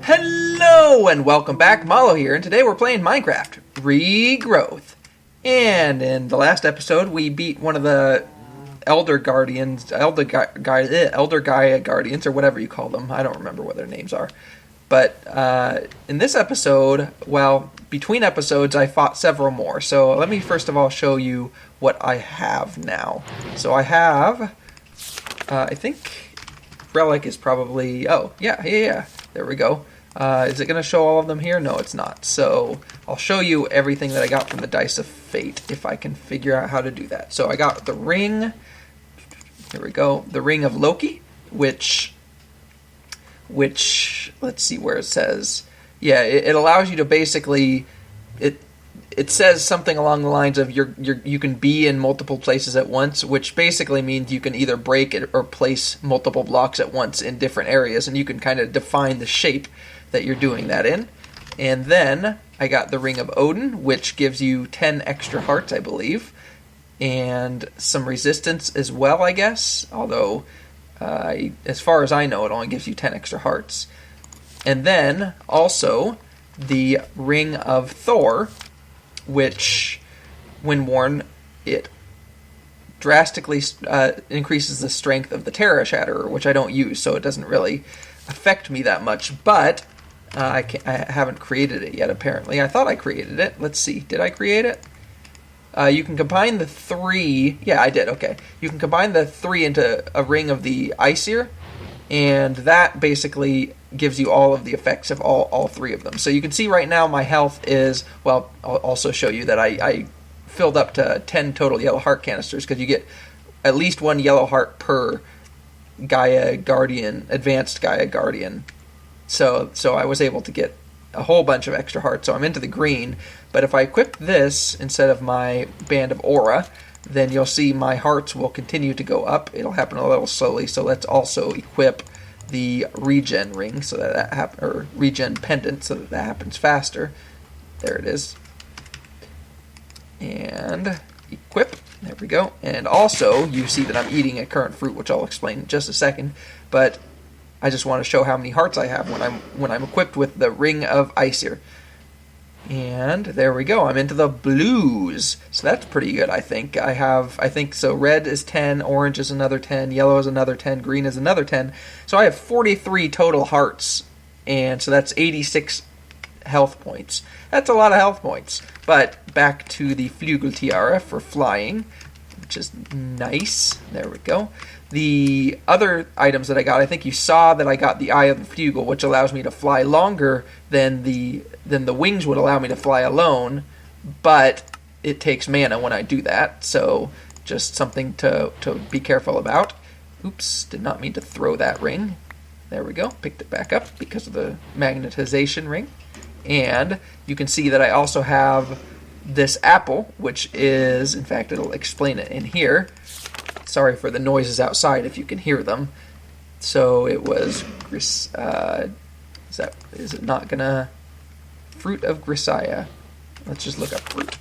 Hello and welcome back, Malo here, and today we're playing Minecraft Regrowth. And in the last episode, we beat one of the Elder Guardians, Elder Gaia Guardians, or whatever you call them. I don't remember what their names are. But in this episode, well, between episodes, I fought several more. So let me first of all show you what I have now. So I have, I think Relic is probably, oh, yeah, there we go. Is it going to show all of them here? No, it's not. So I'll show you everything that I got from the Dice of Fate, if I can figure out how to do that. So I got the ring, here we go, the Ring of Loki, which let's see where it says. Yeah, it allows you to basically, it says something along the lines of you can be in multiple places at once, which basically means you can either break it or place multiple blocks at once in different areas, and you can kind of define the shape that you're doing that in. And then I got the Ring of Odin, which gives you 10 extra hearts, I believe, and some resistance as well, I guess, although as far as I know, it only gives you 10 extra hearts. And then also the Ring of Thor, which, when worn, it drastically increases the strength of the Terra Shatterer, which I don't use, so it doesn't really affect me that much. But I haven't created it yet, apparently. I thought I created it. Let's see. Did I create it? You can combine the three. Yeah, I did. Okay. You can combine the three into a Ring of the Aesir, and that basically gives you all of the effects of all three of them. So you can see right now my health is, well, I'll also show you that I filled up to 10 total yellow heart canisters, because you get at least one yellow heart per Gaia Guardian, advanced Gaia Guardian. So I was able to get a whole bunch of extra hearts, so I'm into the green. But if I equip this instead of my Band of Aura, then you'll see my hearts will continue to go up. It'll happen a little slowly, so let's also equip the regen ring, so that or regen pendant, so that happens faster. There it is. And equip. There we go. And also, you see that I'm eating a current fruit, which I'll explain in just a second. But I just want to show how many hearts I have when I'm equipped with the Ring of Aesir. And there we go. I'm into the blues. So that's pretty good, I think. I think so red is 10, orange is another 10, yellow is another 10, green is another 10. So I have 43 total hearts. And so that's 86 health points. That's a lot of health points. But back to the Flugel Tiara for flying, which is nice. There we go. The other items that I got, I think you saw that I got the Eye of the Flugel, which allows me to fly longer than the wings would allow me to fly alone, but it takes mana when I do that, so just something to be careful about. Oops, did not mean to throw that ring. There we go, picked it back up because of the magnetization ring. And you can see that I also have this apple, which is, in fact, it'll explain it in here. Sorry for the noises outside if you can hear them. So it was, is it not gonna, Fruit of Grisaia. Let's just look up fruit.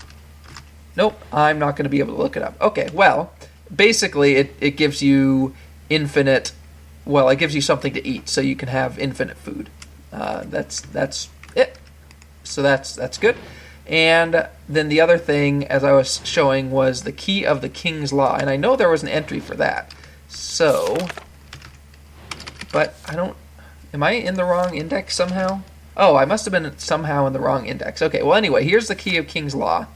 Nope, I'm not gonna be able to look it up. Okay, well, basically it gives you infinite, well, it gives you something to eat, so you can have infinite food. That's it. So that's good. And then the other thing, as I was showing, was the Key of the King's Law. And I know there was an entry for that. So, but I don't, am I in the wrong index somehow? Oh, I must have been somehow in the wrong index. Okay, well anyway, here's the Key of King's Law.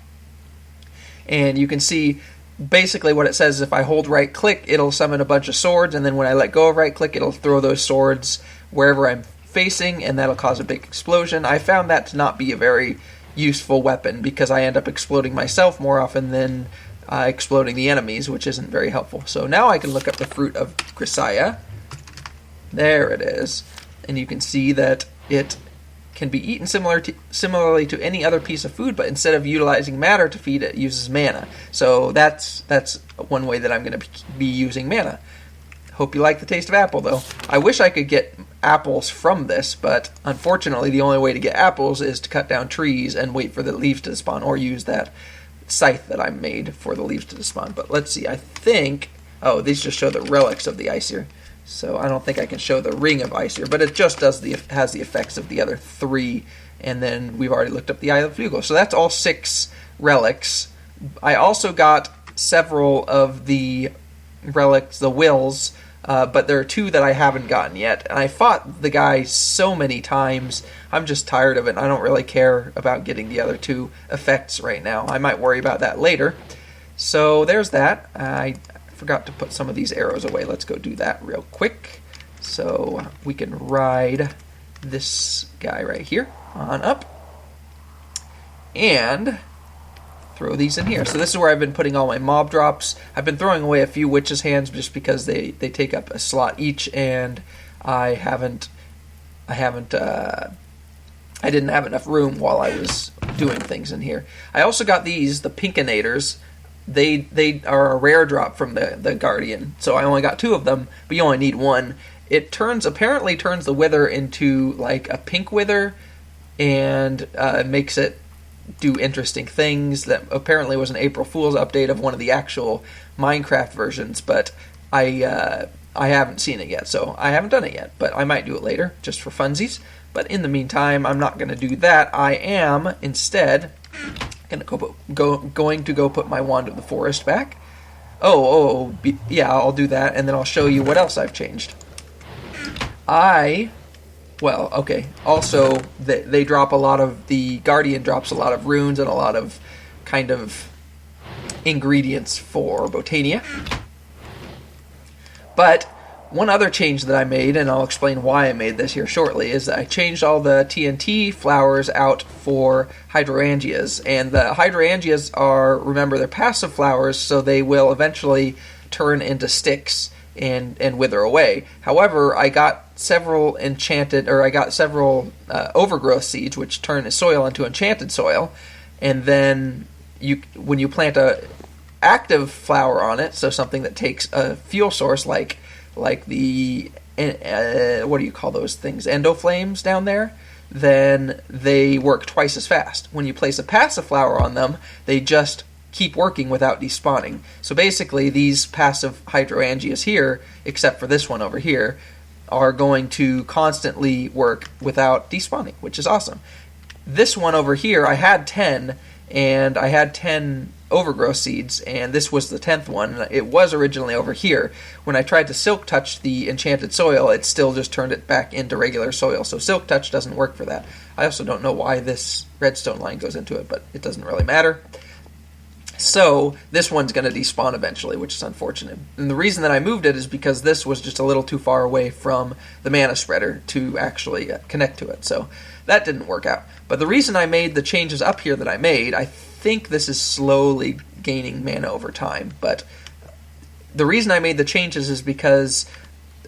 And you can see basically what it says is if I hold right click, it'll summon a bunch of swords. And then when I let go of right click, it'll throw those swords wherever I'm facing, and that'll cause a big explosion. I found that to not be a very useful weapon, because I end up exploding myself more often than exploding the enemies, which isn't very helpful. So now I can look up the Fruit of Grisaia. There it is. And you can see that it can be eaten similarly to any other piece of food, but instead of utilizing matter to feed it, uses mana. So that's one way that I'm going to be using mana. Hope you like the taste of apple, though. I wish I could get apples from this, but unfortunately the only way to get apples is to cut down trees and wait for the leaves to spawn, or use that scythe that I made for the leaves to spawn. But let's see, I think, oh, these just show the relics of the Aesir. So I don't think I can show the ring of ice here, but it just has the effects of the other 3. And then we've already looked up the Eye of Flugel. So that's all 6 relics. I also got several of the relics, the wills, but there are 2 that I haven't gotten yet. And I fought the guy so many times, I'm just tired of it. I don't really care about getting the other 2 effects right now. I might worry about that later. So there's that. I forgot to put some of these arrows away. Let's go do that real quick. So we can ride this guy right here on up. And throw these in here. So this is where I've been putting all my mob drops. I've been throwing away a few witches' hands just because they take up a slot each, and I didn't have enough room while I was doing things in here. I also got these, the Pinkinators. They are a rare drop from the Guardian, so I only got 2 of them, but you only need 1. It apparently turns the wither into like a pink wither, and makes it do interesting things. That apparently was an April Fool's update of one of the actual Minecraft versions, but I haven't seen it yet, so I haven't done it yet, but I might do it later, just for funsies. But in the meantime, I'm not going to do that. I am, instead, going to go put my Wand of the Forest back. Yeah, I'll do that, and then I'll show you what else I've changed. Also, they drop a lot of, the Guardian drops a lot of runes and a lot of kind of ingredients for Botania. But one other change that I made, and I'll explain why I made this here shortly, is that I changed all the TNT flowers out for hydrangeas. And the hydrangeas are, remember, they're passive flowers, so they will eventually turn into sticks and wither away. However, I got several overgrowth seeds, which turn the soil into enchanted soil, and then when you plant a active flower on it, so something that takes a fuel source like the what do you call those things, endoflames down there, then they work twice as fast. When you place a passive flower on them, they just keep working without despawning. So basically, these passive hydrangeas here, except for this one over here, are going to constantly work without despawning, which is awesome. This one over here, I had 10, and I had 10 overgrowth seeds, and this was the 10th one. It was originally over here. When I tried to silk touch the enchanted soil, it still just turned it back into regular soil, so silk touch doesn't work for that. I also don't know why this redstone line goes into it, but it doesn't really matter. So this one's going to despawn eventually, which is unfortunate. And the reason that I moved it is because this was just a little too far away from the mana spreader to actually connect to it. So that didn't work out. But the reason I made the changes up here that I made, I think this is slowly gaining mana over time. But the reason I made the changes is because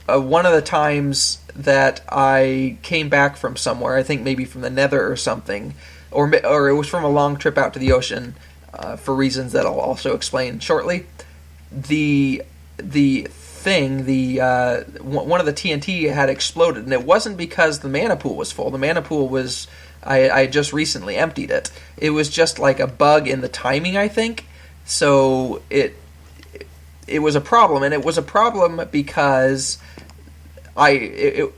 one of the times that I came back from somewhere, I think maybe from the Nether or something, or it was from a long trip out to the ocean, for reasons that I'll also explain shortly. One of the TNT had exploded, and it wasn't because the mana pool was full. The mana pool was, I just recently emptied it. It was just like a bug in the timing, I think. So it was a problem, and it was a problem because it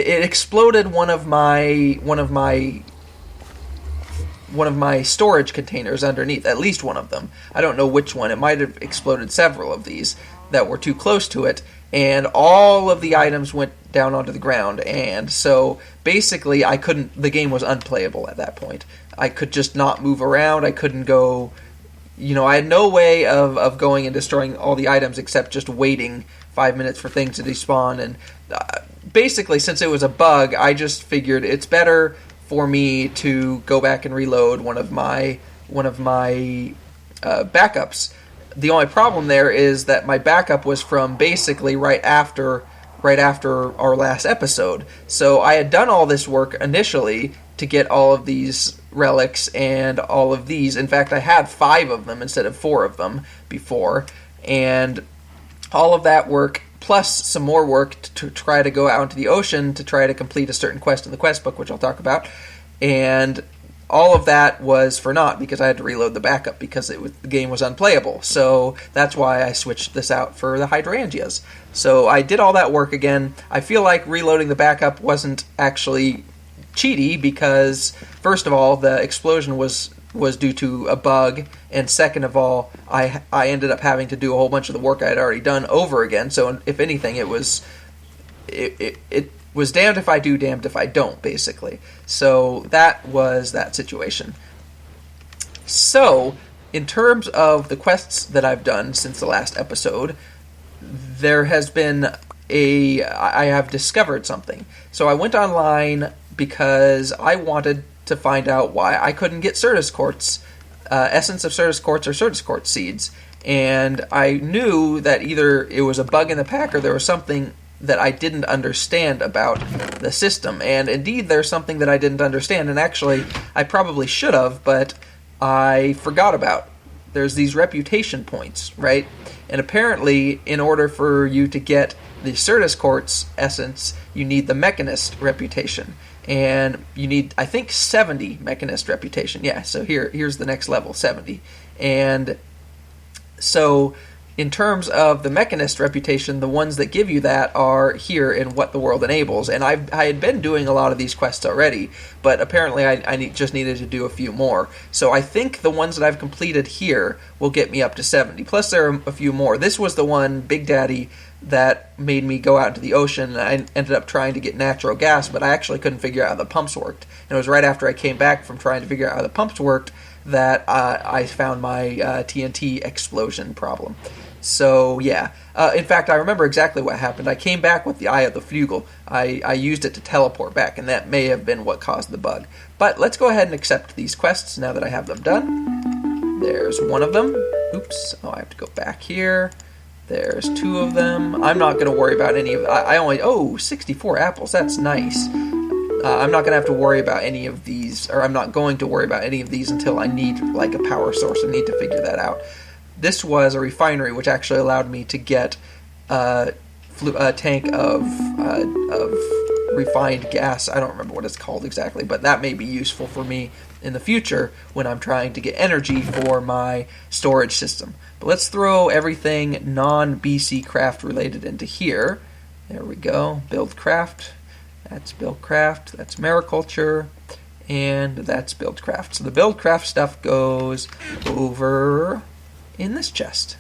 exploded one of my storage containers underneath, at least one of them. I don't know which one. It might have exploded several of these that were too close to it, and all of the items went down onto the ground, and so basically the game was unplayable at that point. I could just not move around. I couldn't go, I had no way of going and destroying all the items except just waiting 5 minutes for things to despawn, and basically, since it was a bug, I just figured it's better for me to go back and reload one of my backups. The only problem there is that my backup was from basically right after our last episode. So I had done all this work initially to get all of these relics and all of these. In fact, I had 5 of them instead of 4 of them before, and all of that work plus some more work to try to go out into the ocean to try to complete a certain quest in the quest book, which I'll talk about. And all of that was for naught because I had to reload the backup because the game was unplayable. So that's why I switched this out for the hydrangeas. So I did all that work again. I feel like reloading the backup wasn't actually cheaty because, first of all, the explosion was due to a bug, and second of all, I ended up having to do a whole bunch of the work I had already done over again. So if anything, it was damned if I do, damned if I don't, basically. So that was that situation. So, in terms of the quests that I've done since the last episode, there has been I have discovered something. So I went online because I wanted to find out why I couldn't get Certus quartz, essence of Certus quartz or Certus quartz seeds. And I knew that either it was a bug in the pack or there was something that I didn't understand about the system. And indeed, there's something that I didn't understand, and actually, I probably should have, but I forgot about. There's these reputation points, right? And apparently, in order for you to get the Certus quartz essence, you need the Mechanist reputation. And you need, I think, 70 Mechanist reputation. Yeah, so here's the next level, 70. And so, in terms of the Mechanist reputation, the ones that give you that are here in What the World Enables. And I had been doing a lot of these quests already, but apparently I just needed to do a few more. So I think the ones that I've completed here will get me up to 70. Plus there are a few more. This was the one, Big Daddy, that made me go out into the ocean, and I ended up trying to get natural gas, but I actually couldn't figure out how the pumps worked. And it was right after I came back from trying to figure out how the pumps worked that I found my TNT explosion problem. So, yeah. In fact, I remember exactly what happened. I came back with the Eye of the Flugel. I used it to teleport back, and that may have been what caused the bug. But let's go ahead and accept these quests now that I have them done. There's one of them. Oops. Oh, I have to go back here. There's two of them. I'm not going to worry about any of... I only... 64 apples. That's nice. I'm not going to have to worry about any of these, or I'm not going to worry about any of these until I need, like, a power source. I need to figure that out. This was a refinery, which actually allowed me to get a tank of refined gas. I don't remember what it's called exactly, but that may be useful for me in the future when I'm trying to get energy for my storage system. But let's throw everything non-BC craft related into here. There we go. Build craft. That's build craft. That's mariculture. And that's build craft. So the build craft stuff goes over in this chest.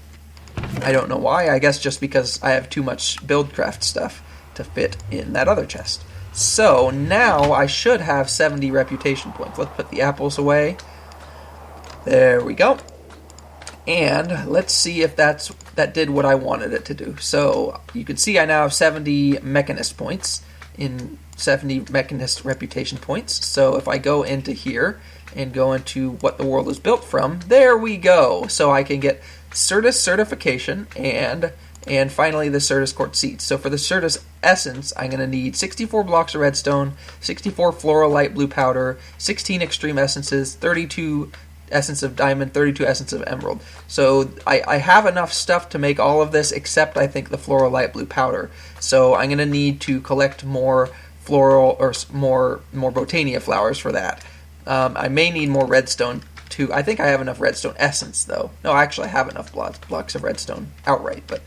I don't know why. I guess just because I have too much buildcraft stuff to fit in that other chest. So now I should have 70 reputation points. Let's put the apples away. There we go. And let's see if that did what I wanted it to do. So you can see I now have 70 Mechanist points, in 70 Mechanist reputation points. So if I go into here and go into what the world is built from, there we go. So I can get Certus certification and finally the Certus quartz seeds. So for the Certus essence, I'm going to need 64 blocks of redstone, 64 floral light blue powder, 16 extreme essences, 32 essence of diamond, 32 essence of emerald. So I have enough stuff to make all of this except I think the floral light blue powder. So I'm going to need to collect more floral or more Botania flowers for that. I may need more redstone too. I think I have enough redstone essence though. No, actually I have enough blocks of redstone outright, but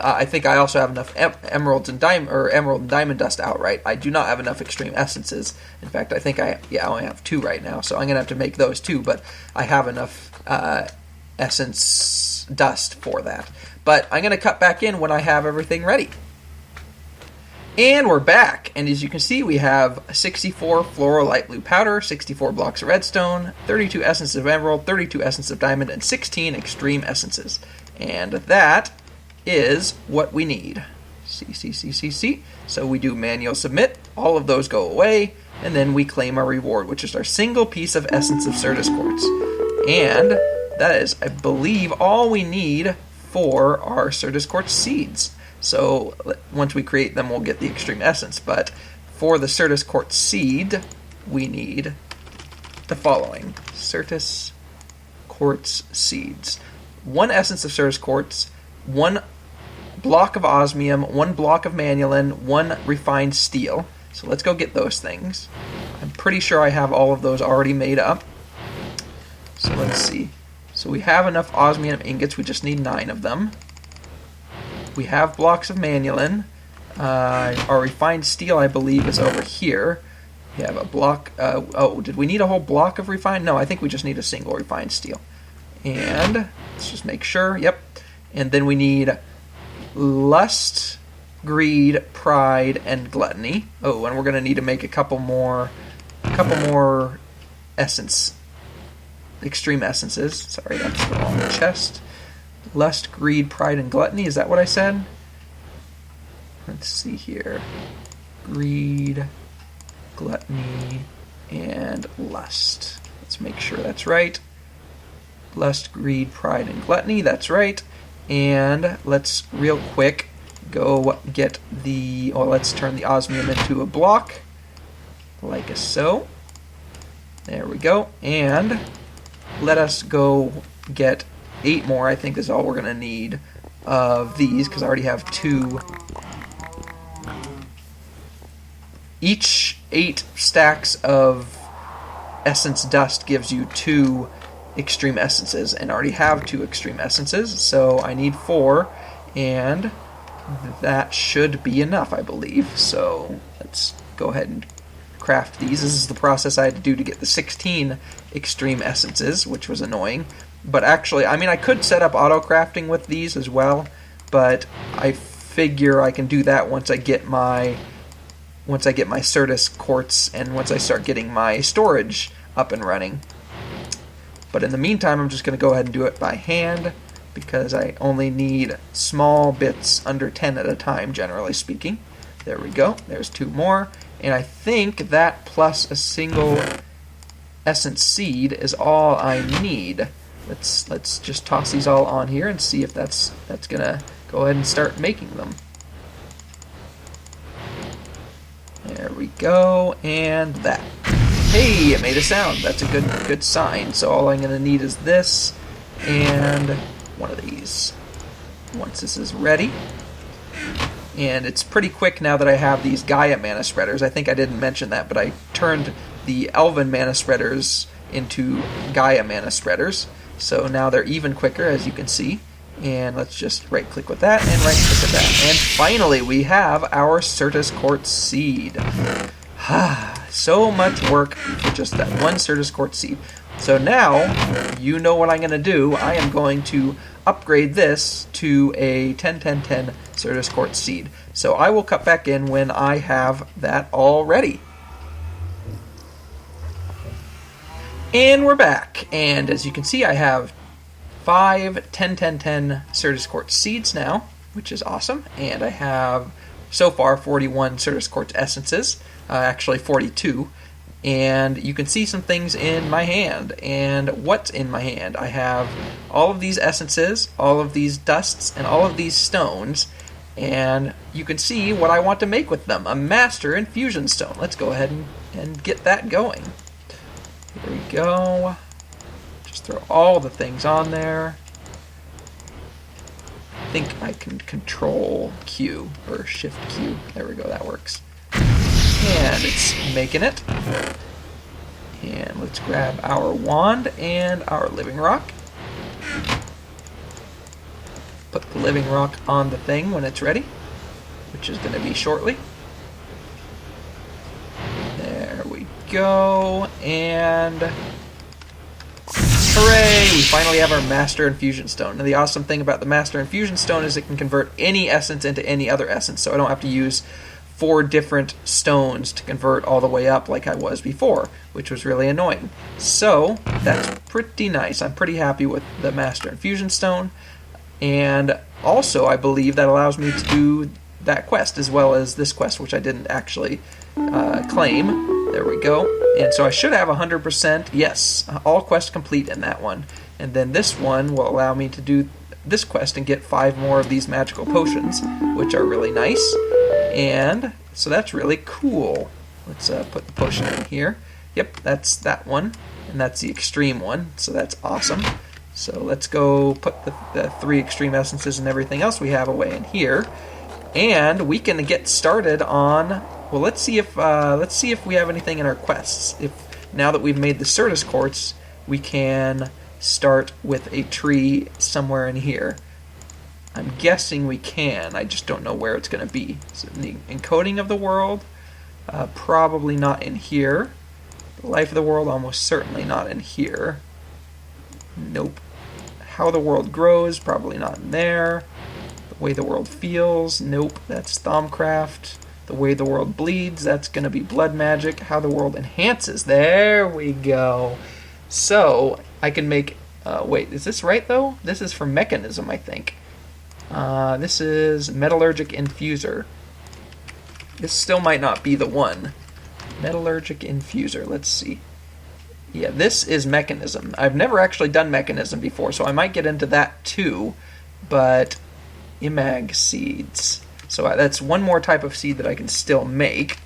I think I also have enough emerald and diamond dust outright. I do not have enough extreme essences. In fact, I think I only have 2 right now, so I'm going to have to make those too, but I have enough essence dust for that. But I'm going to cut back in when I have everything ready. And we're back, and as you can see, we have 64 floral light blue powder, 64 blocks of redstone, 32 essence of emerald, 32 essence of diamond, and 16 extreme essences. And that is what we need. See. So we do manual submit, all of those go away, and then we claim our reward, which is our single piece of essence of Certus quartz. And that is, I believe, all we need for our Certus quartz seeds. So once we create them, we'll get the extreme essence. But for the Certus quartz seed, we need the following. Certus quartz seeds. 1 essence of Certus quartz, 1 block of osmium, 1 block of manulin, 1 refined steel. So let's go get those things. I'm pretty sure I have all of those already made up. So let's see. So we have enough osmium ingots, we just need 9 of them. We have blocks of manulin. Our refined steel, I believe, is over here. We have a block, oh, did we need a whole block of refined? No, I think we just need a single refined steel. And let's just make sure, yep. And then we need lust, greed, pride, and gluttony. Oh, and we're going to need to make a couple more essence, extreme essences. Sorry, that's the wrong chest. Lust, greed, pride, and gluttony. Is that what I said? Let's see here. Greed, gluttony, and lust. Let's make sure that's right. Lust, greed, pride, and gluttony. That's right. And let's real quick go get the, or let's turn the osmium into a block, like so. There we go. And let us go get 8 more, I think is all we're going to need of these, because I already have 2. Each 8 stacks of essence dust gives you 2 extreme essences, and I already have 2 extreme essences, so I need 4, and that should be enough, I believe. So let's go ahead and craft these. This is the process I had to do to get the 16 extreme essences, which was annoying. But actually, I mean, I could set up auto crafting with these as well, but I figure I can do that once I get my Certus quartz and once I start getting my storage up and running. But in the meantime, I'm just going to go ahead and do it by hand, because I only need small bits under 10 at a time, generally speaking. There we go. There's 2 more. And I think that plus a single essence seed is all I need. Let's just toss these all on here and see if that's going to go ahead and start making them. There we go. And that. Hey, it made a sound. That's a good sign. So all I'm going to need is this and one of these. Once this is ready. And it's pretty quick now that I have these Gaia mana spreaders. I think I didn't mention that, but I turned the Elven mana spreaders into Gaia mana spreaders. So now they're even quicker, as you can see. And let's just right-click with that and right-click with that. And finally, we have our Certus quartz seed. So much work for just that one Certus quartz seed. So now, you know what I'm going to do. I am going to upgrade this to a 10-10-10 Certus quartz seed. So I will cut back in when I have that all ready. And we're back. And as you can see, I have 5 10-10-10 Certus quartz seeds now, which is awesome. And I have, so far, 41 Certus quartz essences. Actually 42, and you can see some things in my hand. And what's in my hand? I have all of these essences, all of these dusts, and all of these stones, and you can see what I want to make with them. A master infusion stone. Let's go ahead and get that going. Here we go. Just throw all the things on there. I think I can control Q, or shift Q. There we go, that works. And it's making it. And let's grab our wand and our living rock. Put the living rock on the thing when it's ready, which is going to be shortly. There we go. And hooray! We finally have our Master Infusion Stone. And the awesome thing about the Master Infusion Stone is it can convert any essence into any other essence, so I don't have to use 4 different stones to convert all the way up like I was before, which was really annoying. So that's pretty nice. I'm pretty happy with the Master Infusion Stone, and also I believe that allows me to do that quest as well as this quest, which I didn't actually claim. There we go. And so I should have 100%, yes, all quests complete in that one. And then this one will allow me to do this quest and get 5 more of these magical potions, which are really nice. And so that's really cool. Let's put the potion in here. Yep, that's that one. And that's the extreme one. So that's awesome. So let's go put the 3 extreme essences and everything else we have away in here. And we can get started on Well, let's see if we have anything in our quests. If now that we've made the Certus quartz, we can start with a tree somewhere in here. I'm guessing we can. I just don't know where it's going to be. So the encoding of the world, probably not in here. The life of the world, almost certainly not in here. Nope. How the world grows, probably not in there. The way the world feels, nope, that's Thaumcraft. The way the world bleeds, that's going to be blood magic. How the world enhances, there we go. So, I can make, wait, is this right though? This is for mechanism, I think. This is metallurgic infuser. This still might not be the one. Metallurgic infuser, let's see. Yeah, this is mechanism. I've never actually done mechanism before, so I might get into that too, but Imag seeds. So that's one more type of seed that I can still make.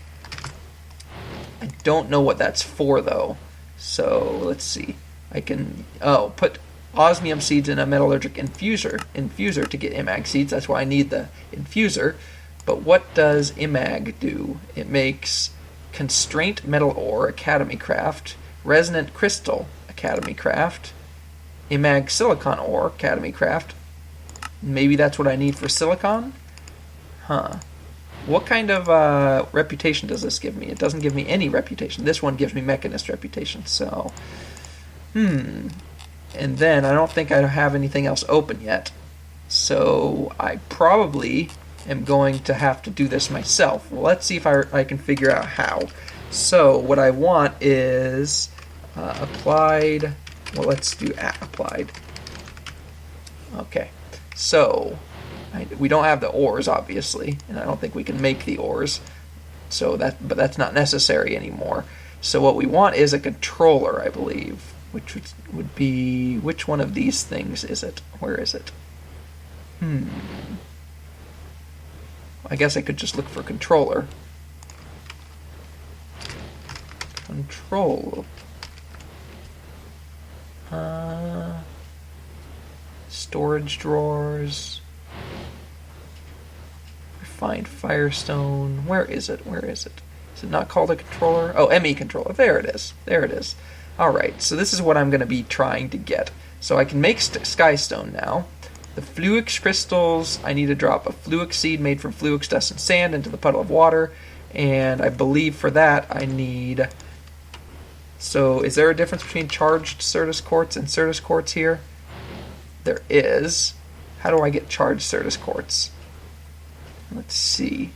I don't know what that's for though. So let's see. I can put osmium seeds in a metallurgic infuser to get Imag seeds. That's why I need the infuser. But what does Imag do? It makes constraint metal ore, Academy Craft, resonant crystal, Academy Craft, Imag silicon ore, Academy Craft. Maybe that's what I need for silicon? Huh. What kind of reputation does this give me? It doesn't give me any reputation. This one gives me mechanist reputation, so... And then I don't think I have anything else open yet. So I probably am going to have to do this myself. Well, let's see if I can figure out how. So what I want is applied... Well, let's do applied. Okay. So... we don't have the ores, obviously, and I don't think we can make the ores, but that's not necessary anymore. So what we want is a controller, I believe, which would be... which one of these things is it? Where is it? I guess I could just look for controller. Control. Storage drawers. Refined firestone. Where is it? Where is it? Is it not called a controller? Oh, ME controller. There it is. There it is. Alright, so this is what I'm going to be trying to get. So I can make skystone now. The fluix crystals, I need to drop a fluix seed made from fluix dust and sand into the puddle of water. And I believe for that I need... So is there a difference between charged Certus quartz and Certus quartz here? There is. How do I get charged Certus quartz? Let's see.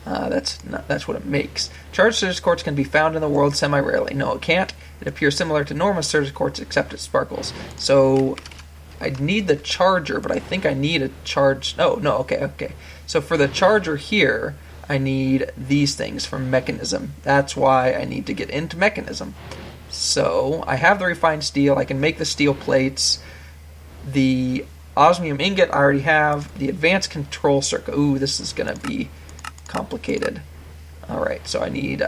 That's what it makes. Charged Certus quartz can be found in the world semi-rarely. No, it can't. It appears similar to normal Certus quartz except it sparkles. So I need the charger, but I think I need a charge... No, okay. So for the charger here, I need these things from mechanism. That's why I need to get into mechanism. So I have the refined steel. I can make the steel plates. The osmium ingot I already have. The advanced control circuit. Ooh, this is going to be complicated. Alright, so I need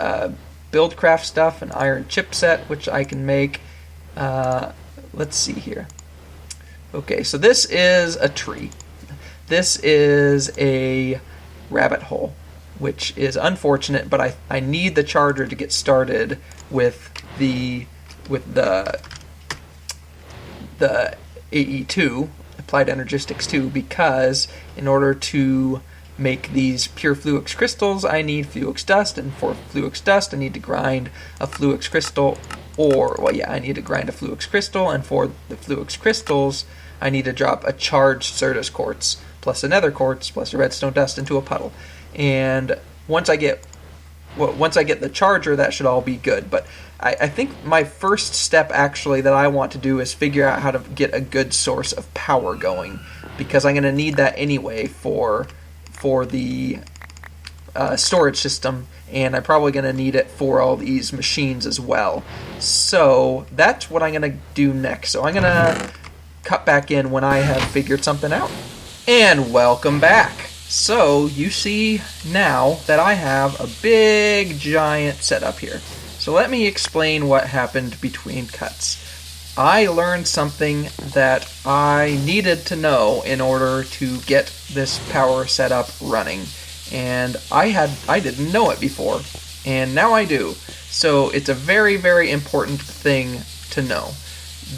buildcraft stuff, an iron chipset, which I can make. Let's see here. Okay, so this is a tree. This is a rabbit hole, which is unfortunate, but I need the charger to get started with the AE2, Applied Energistics 2, because in order to make these pure fluix crystals, I need fluix dust, and for fluix dust, I need to grind a fluix crystal, I need to grind a fluix crystal, and for the fluix crystals, I need to drop a charged Certus quartz, plus another quartz, plus a redstone dust into a puddle. And once I get the charger, that should all be good. But I think my first step, actually, that I want to do is figure out how to get a good source of power going, because I'm going to need that anyway for the storage system, and I'm probably going to need it for all these machines as well. So that's what I'm going to do next. So I'm going to cut back in when I have figured something out. And welcome back. So you see now that I have a big giant setup here. So let me explain what happened between cuts. I learned something that I needed to know in order to get this power setup running. and I didn't know it before, and now I do. So it's a very, very important thing to know.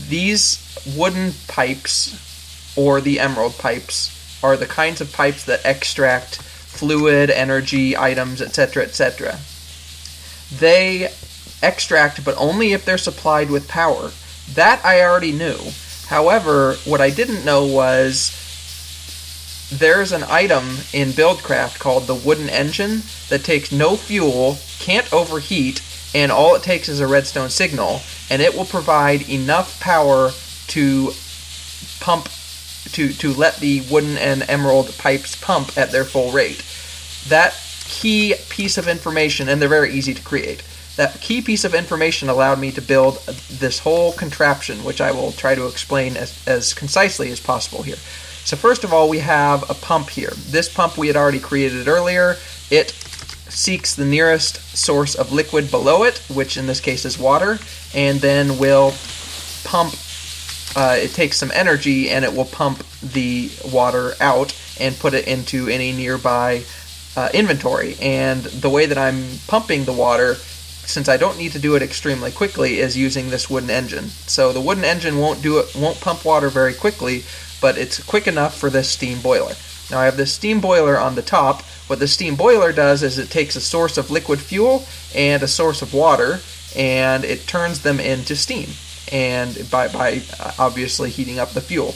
These wooden pipes, or the emerald pipes, are the kinds of pipes that extract fluid, energy, items, etc., etc. They extract, but only if they're supplied with power. That I already knew. However, what I didn't know was there's an item in Buildcraft called the wooden engine that takes no fuel, can't overheat, and all it takes is a redstone signal, and it will provide enough power to pump, to let the wooden and emerald pipes pump at their full rate. That key piece of information, and they're very easy to create, that key piece of information allowed me to build this whole contraption, which I will try to explain as concisely as possible here. So first of all, we have a pump here. This pump we had already created earlier. It seeks the nearest source of liquid below it, which in this case is water, and then will pump. It takes some energy and it will pump the water out and put it into any nearby inventory. And the way that I'm pumping the water, since I don't need to do it extremely quickly, is using this wooden engine. So the wooden engine won't pump water very quickly, but it's quick enough for this steam boiler. Now I have this steam boiler on the top. What the steam boiler does is it takes a source of liquid fuel and a source of water, and it turns them into steam. And by obviously heating up the fuel,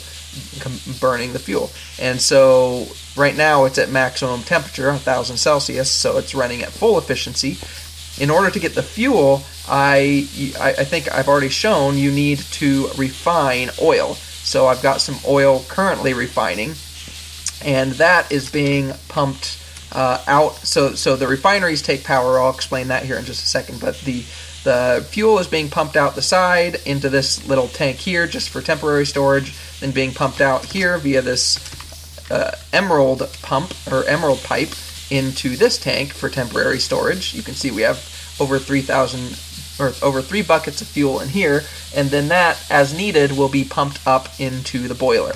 burning the fuel. And so right now it's at maximum temperature, 1000 Celsius, so it's running at full efficiency. In order to get the fuel, I think I've already shown you need to refine oil. So I've got some oil currently refining, and that is being pumped out. So the refineries take power. I'll explain that here in just a second. But the fuel is being pumped out the side into this little tank here just for temporary storage, then being pumped out here via this emerald pump or emerald pipe into this tank for temporary storage. You can see we have over 3,000 or over 3 buckets of fuel in here, and then that, as needed, will be pumped up into the boiler.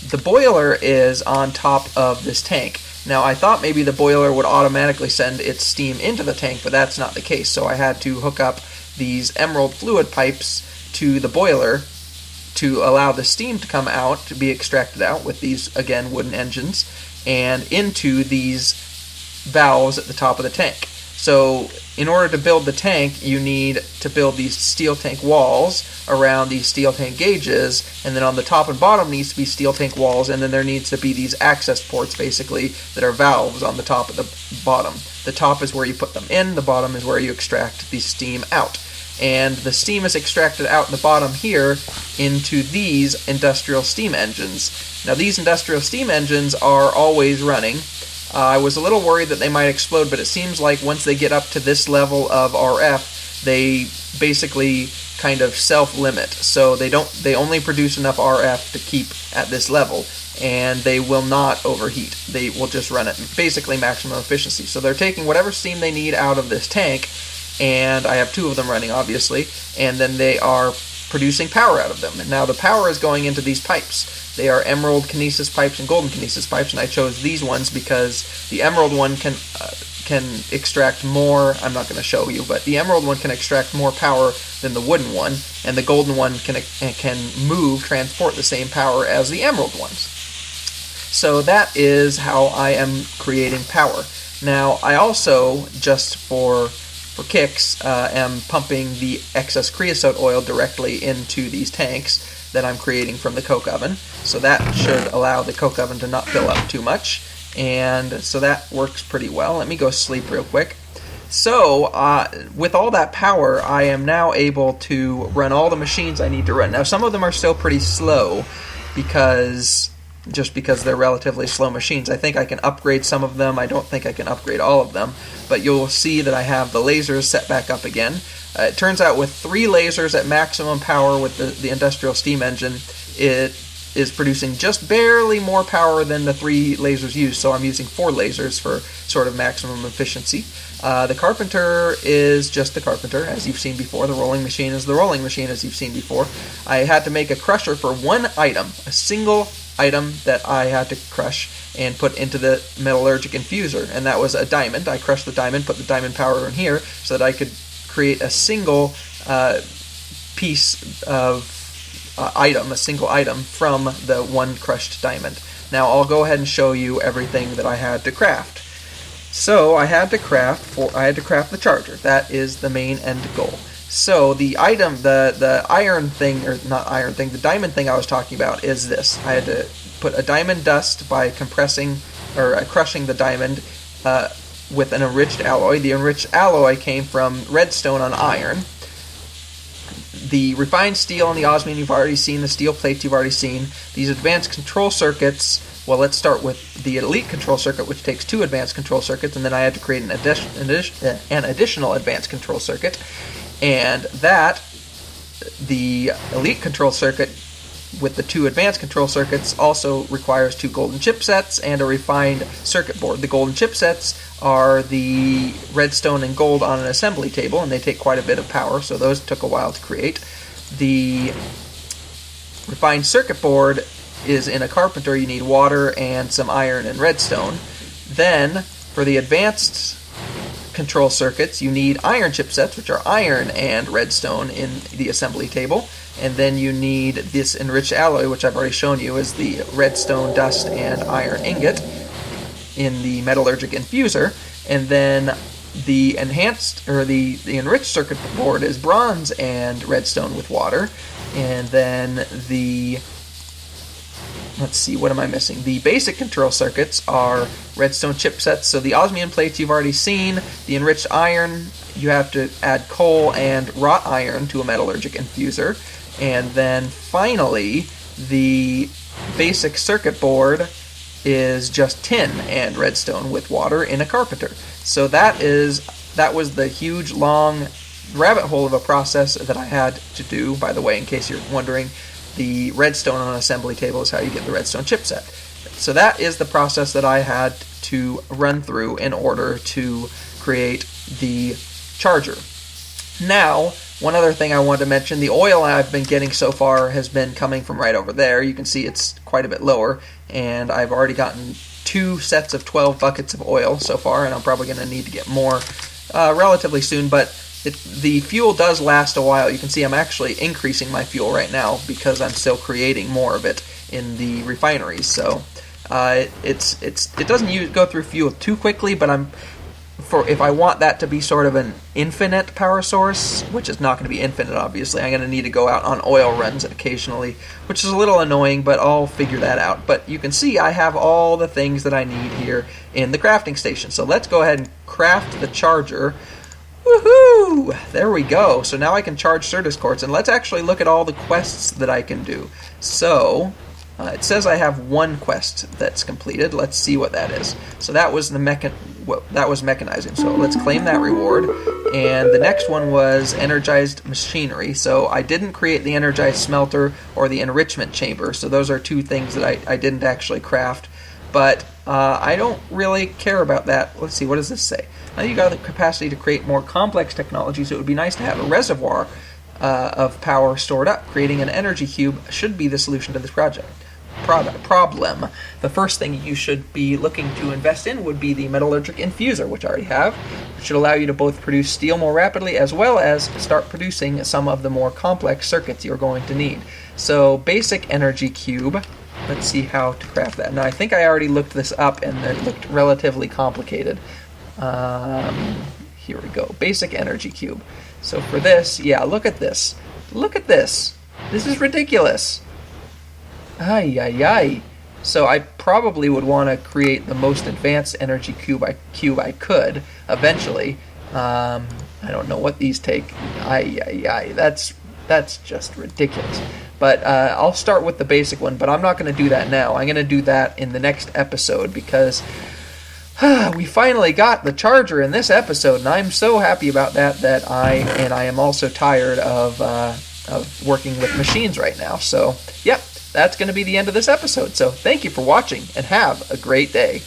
The boiler is on top of this tank. Now, I thought maybe the boiler would automatically send its steam into the tank, but that's not the case. So I had to hook up these emerald fluid pipes to the boiler to allow the steam to come out, to be extracted out with these, again, wooden engines, and into these valves at the top of the tank. So in order to build the tank, you need to build these steel tank walls around these steel tank gauges, and then on the top and bottom needs to be steel tank walls, and then there needs to be these access ports, basically, that are valves on the top and the bottom. The top is where you put them in, the bottom is where you extract the steam out. And the steam is extracted out in the bottom here into these industrial steam engines. Now these industrial steam engines are always running. I was a little worried that they might explode, but it seems like once they get up to this level of RF, they basically kind of self-limit. So they only produce enough RF to keep at this level, and they will not overheat. They will just run at basically maximum efficiency. So they're taking whatever steam they need out of this tank, and I have 2 of them running, obviously, and then they are producing power out of them. And now the power is going into these pipes. They are emerald kinesis pipes and golden kinesis pipes, and I chose these ones because the emerald one can extract more. I'm not going to show you, but the emerald one can extract more power than the wooden one, and the golden one can transport the same power as the emerald ones. So that is how I am creating power. Now I also, just for kicks, am pumping the excess creosote oil directly into these tanks that I'm creating from the coke oven. So that should allow the coke oven to not fill up too much. And so that works pretty well. Let me go sleep real quick. So with all that power, I am now able to run all the machines I need to run. Now some of them are still pretty slow because they're relatively slow machines. I think I can upgrade some of them. I don't think I can upgrade all of them. But you'll see that I have the lasers set back up again. It turns out with 3 lasers at maximum power with the industrial steam engine, it is producing just barely more power than the 3 lasers used. So I'm using 4 lasers for sort of maximum efficiency. The carpenter is just the carpenter, as you've seen before. The rolling machine is the rolling machine, as you've seen before. I had to make a crusher for one item, a single item that I had to crush and put into the metallurgic infuser, and that was a diamond. I crushed the diamond, put the diamond powder in here so that I could create a single piece of item, a single item from the one crushed diamond. Now I'll go ahead and show you everything that I had to craft. So I had to craft the charger. That is the main end goal. So the item, the iron thing, or not iron thing, the diamond thing I was talking about is this. I had to put a diamond dust by crushing the diamond with an enriched alloy. The enriched alloy came from redstone on iron. The refined steel and the osmium you've already seen, the steel plates you've already seen. These advanced control circuits, well, let's start with the elite control circuit, which takes 2 advanced control circuits, and then I had to create an additional advanced control circuit. And that, the elite control circuit with the 2 advanced control circuits also requires 2 golden chipsets and a refined circuit board. The golden chipsets are the redstone and gold on an assembly table, and they take quite a bit of power, so those took a while to create. The refined circuit board is in a carpenter. You need water and some iron and redstone. Then, for the advanced control circuits, you need iron chipsets, which are iron and redstone in the assembly table. And then you need this enriched alloy, which I've already shown you is the redstone dust and iron ingot in the metallurgic infuser. And then the enriched circuit board is bronze and redstone with water. And then let's see, what am I missing? The basic control circuits are redstone chipsets. So the osmium plates you've already seen. The enriched iron, you have to add coal and wrought iron to a metallurgic infuser. And then finally, the basic circuit board is just tin and redstone with water in a carpenter. So that was the huge, long rabbit hole of a process that I had to do. By the way, in case you're wondering, the redstone on an assembly table is how you get the redstone chipset. So that is the process that I had to run through in order to create the charger. Now, one other thing I wanted to mention, the oil I've been getting so far has been coming from right over there. You can see it's quite a bit lower, and I've already gotten 2 sets of 12 buckets of oil so far, and I'm probably going to need to get more relatively soon, but the fuel does last a while. You can see I'm actually increasing my fuel right now because I'm still creating more of it in the refineries. So it doesn't go through fuel too quickly, but if I want that to be sort of an infinite power source, which is not going to be infinite, obviously, I'm going to need to go out on oil runs occasionally, which is a little annoying, but I'll figure that out. But you can see I have all the things that I need here in the crafting station. So let's go ahead and craft the charger. Woohoo! There we go. So now I can charge Certus quartz, and let's actually look at all the quests that I can do. So it says I have 1 quest that's completed. Let's see what that is. So that was mechanizing. So let's claim that reward. And the next one was energized machinery. So I didn't create the energized smelter or the enrichment chamber. So those are 2 things that I didn't actually craft. But I don't really care about that. Let's see, what does this say? Now you got the capacity to create more complex technologies. It would be nice to have a reservoir of power stored up. Creating an energy cube should be the solution to this problem. The first thing you should be looking to invest in would be the metallurgic infuser, which I already have, which should allow you to both produce steel more rapidly as well as start producing some of the more complex circuits you're going to need. So basic energy cube. Let's see how to craft that. Now I think I already looked this up and it looked relatively complicated. Here we go. Basic energy cube. So for this, yeah, look at this. Look at this. This is ridiculous. Ay, ay, ay. So I probably would want to create the most advanced energy cube I could eventually. I don't know what these take. Ay, ay, ay. That's just ridiculous. But I'll start with the basic one, but I'm not going to do that now. I'm going to do that in the next episode because we finally got the charger in this episode, and I'm so happy about that I am also tired of working with machines right now. So, yep, that's going to be the end of this episode. So thank you for watching, and have a great day.